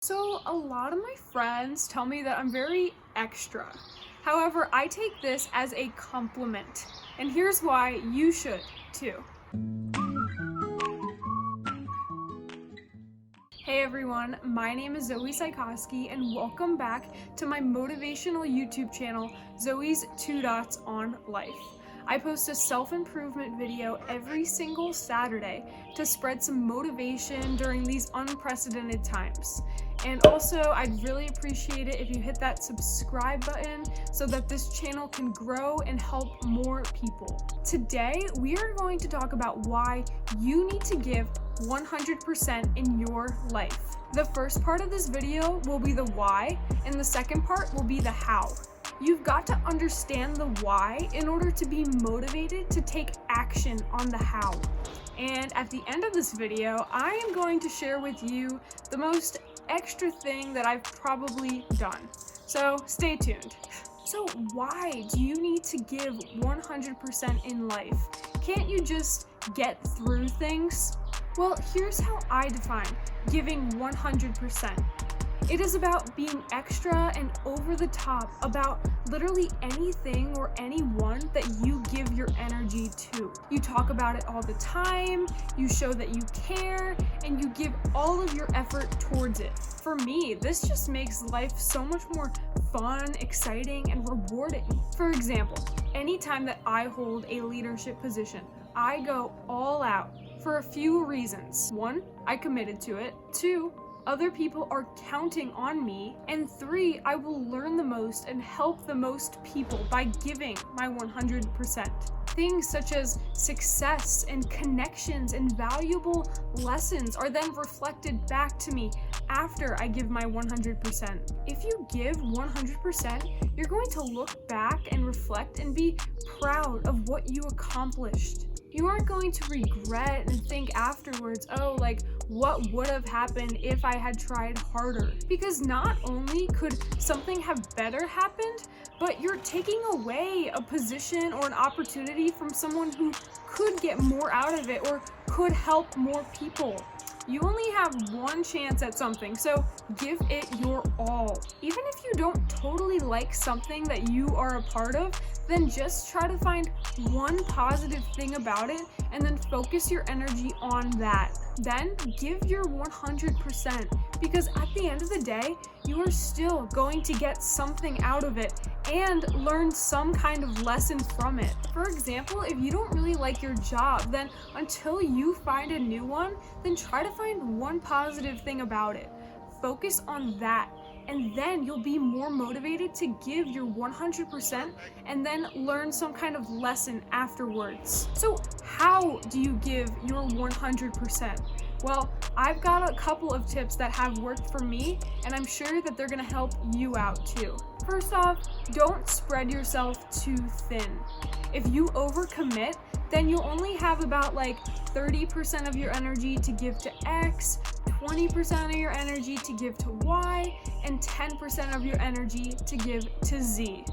So, a lot of my friends tell me that I'm very extra. However, I take this as a compliment. And here's why you should too. Hey everyone, my name is Zoe Psykowski and welcome back to my motivational YouTube channel, Zoe's Two Dots on Life. I post a self-improvement video every single Saturday to spread some motivation during these unprecedented times. And also, I'd really appreciate it if you hit that subscribe button so that this channel can grow and help more people. Today, we are going to talk about why you need to give 100% in your life. The first part of this video will be the why, and the second part will be the how. You've got to understand the why in order to be motivated to take action on the how. And at the end of this video, I am going to share with you the most extra thing that I've probably done. So stay tuned. So why do you need to give 100% in life? Can't you just get through things? Well, here's how I define giving 100%. It is about being extra and over the top about literally anything or anyone that you give your energy to. You talk about it all the time, you show that you care, and you give all of your effort towards it. For me, this just makes life so much more fun, exciting, and rewarding. For example, anytime that I hold a leadership position, I go all out for a few reasons. 1, I committed to it. 2, other people are counting on me. And 3, I will learn the most and help the most people by giving my 100%. Things such as success and connections and valuable lessons are then reflected back to me after I give my 100%. If you give 100%, you're going to look back and reflect and be proud of what you accomplished. You aren't going to regret and think afterwards, what would have happened if I had tried harder? Because not only could something have better happened, but you're taking away a position or an opportunity from someone who could get more out of it or could help more people. You only have one chance at something, so give it your all. Even if you don't totally like something that you are a part of, then just try to find one positive thing about it and then focus your energy on that. Then give your 100% because at the end of the day, you are still going to get something out of it and learn some kind of lesson from it. For example, if you don't really like your job, then until you find a new one, then try to find one positive thing about it. Focus on that. And then you'll be more motivated to give your 100% and then learn some kind of lesson afterwards. So how do you give your 100%? Well, I've got a couple of tips that have worked for me, and I'm sure that they're gonna help you out too. First off, don't spread yourself too thin. If you overcommit, then you'll only have about 30% of your energy to give to X, 20% of your energy to give to Y, and 10% of your energy to give to Z.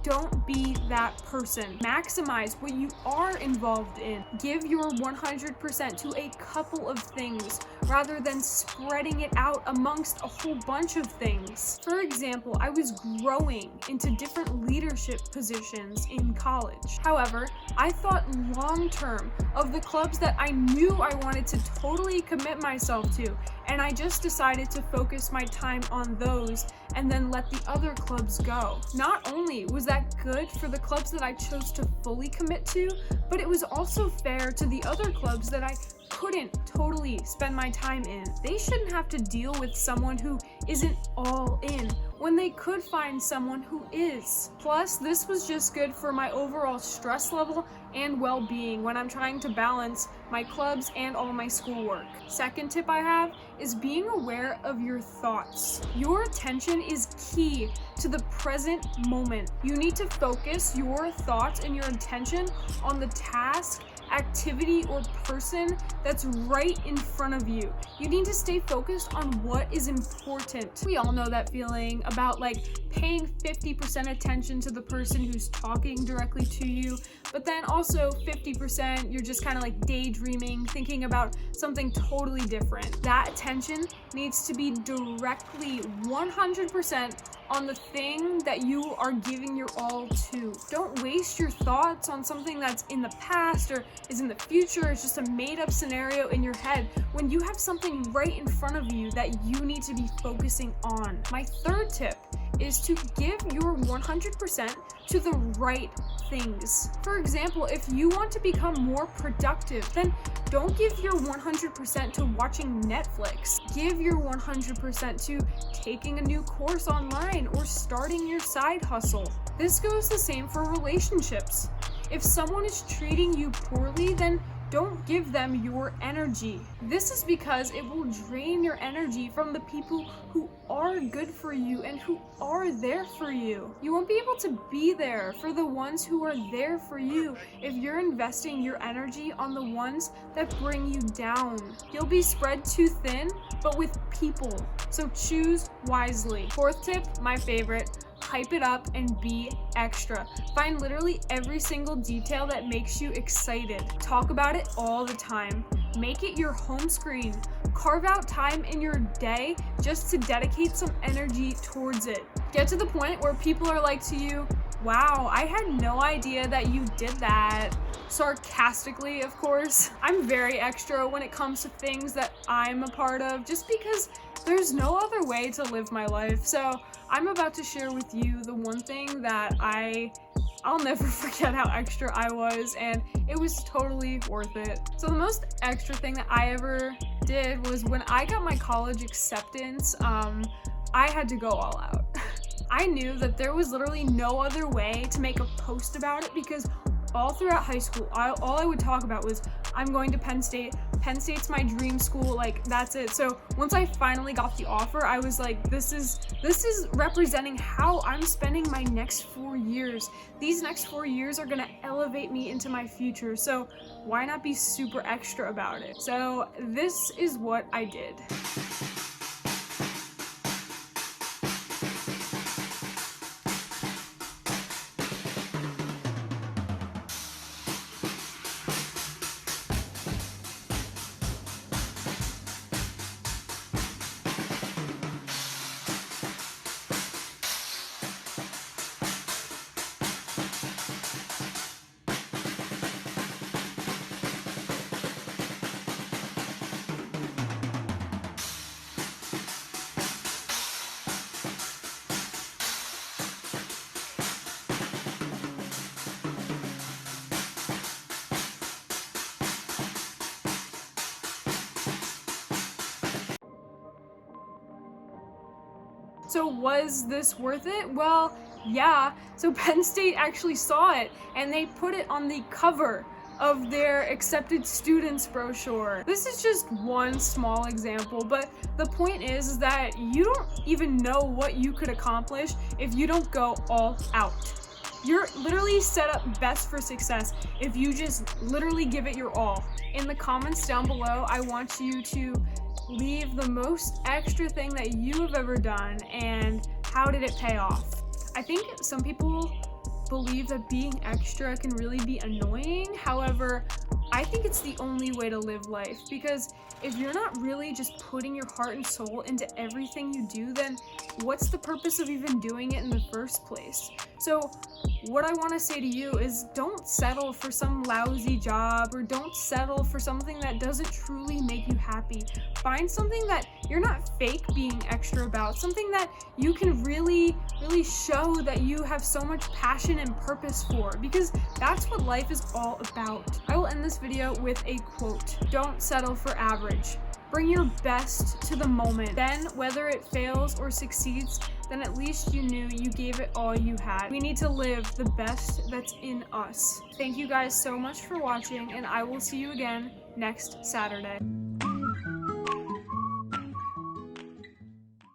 Don't be that person. Maximize what you are involved in. Give your 100% to a couple of things rather than spreading it out amongst a whole bunch of things. For example, I was growing into different leadership positions in college. However, I thought long term of the clubs that I knew I wanted to totally commit myself to, and I just decided to focus my time on those and then let the other clubs go. Not only was that good for the clubs that I chose to fully commit to, but it was also fair to the other clubs that I couldn't totally spend my time in. They shouldn't have to deal with someone who isn't all in when they could find someone who is. Plus, this was just good for my overall stress level and well-being when I'm trying to balance my clubs and all my schoolwork. Second tip I have is being aware of your thoughts. Your attention is key to the present moment. You need to focus your thoughts and your attention on the task activity or person that's right in front of you. You need to stay focused on what is important. We all know that feeling about like paying 50% attention to the person who's talking directly to you, but then also 50% you're just kind of like daydreaming, thinking about something totally different. That attention needs to be directly 100% on the thing that you are giving your all to. Don't waste your thoughts on something that's in the past or is in the future. It's just a made-up scenario in your head when you have something right in front of you that you need to be focusing on. My third tip is to give your 100% to the right things. For example, if you want to become more productive, then don't give your 100% to watching Netflix. Give your 100% to taking a new course online or starting your side hustle. This goes the same for relationships. If someone is treating you poorly, then don't give them your energy. This is because it will drain your energy from the people who are good for you and who are there for you. You won't be able to be there for the ones who are there for you if you're investing your energy on the ones that bring you down. You'll be spread too thin, but with people. So choose wisely. Fourth tip, my favorite. Hype it up and be extra. Find literally every single detail that makes you excited. Talk about it all the time. Make it your home screen. Carve out time in your day just to dedicate some energy towards it. Get to the point where people are like to you, wow, I had no idea that you did that. Sarcastically, of course. I'm very extra when it comes to things that I'm a part of, just because there's no other way to live my life. So I'm about to share with you the one thing that I'll never forget how extra I was, and it was totally worth it. So the most extra thing that I ever did was when I got my college acceptance, I had to go all out. I knew that there was literally no other way to make a post about it because all throughout high school, all I would talk about was, I'm going to Penn State. Penn State's my dream school, like that's it. So once I finally got the offer, I was like, this is representing how I'm spending my next 4 years. These next 4 years are gonna elevate me into my future. So why not be super extra about it? So this is what I did. So was this worth it? Well, yeah. So Penn State actually saw it and they put it on the cover of their accepted students brochure. This is just one small example, but the point is that you don't even know what you could accomplish if you don't go all out. You're literally set up best for success if you just literally give it your all. In the comments down below, I want you to leave the most extra thing that you have ever done and how did it pay off. I think some people believe that being extra can really be annoying. However, I think it's the only way to live life, because if you're not really just putting your heart and soul into everything you do, then what's the purpose of even doing it in the first place? So what I want to say to you is, don't settle for some lousy job, or don't settle for something that doesn't truly make you happy. Find something that you're not fake being extra about, something that you can really show that you have so much passion and purpose for, because that's what life is all about. I will end this video with a quote. Don't settle for average. Bring your best to the moment. Then, whether it fails or succeeds, then at least you knew you gave it all you had. We need to live the best that's in us. Thank you guys so much for watching, and I will see you again next Saturday.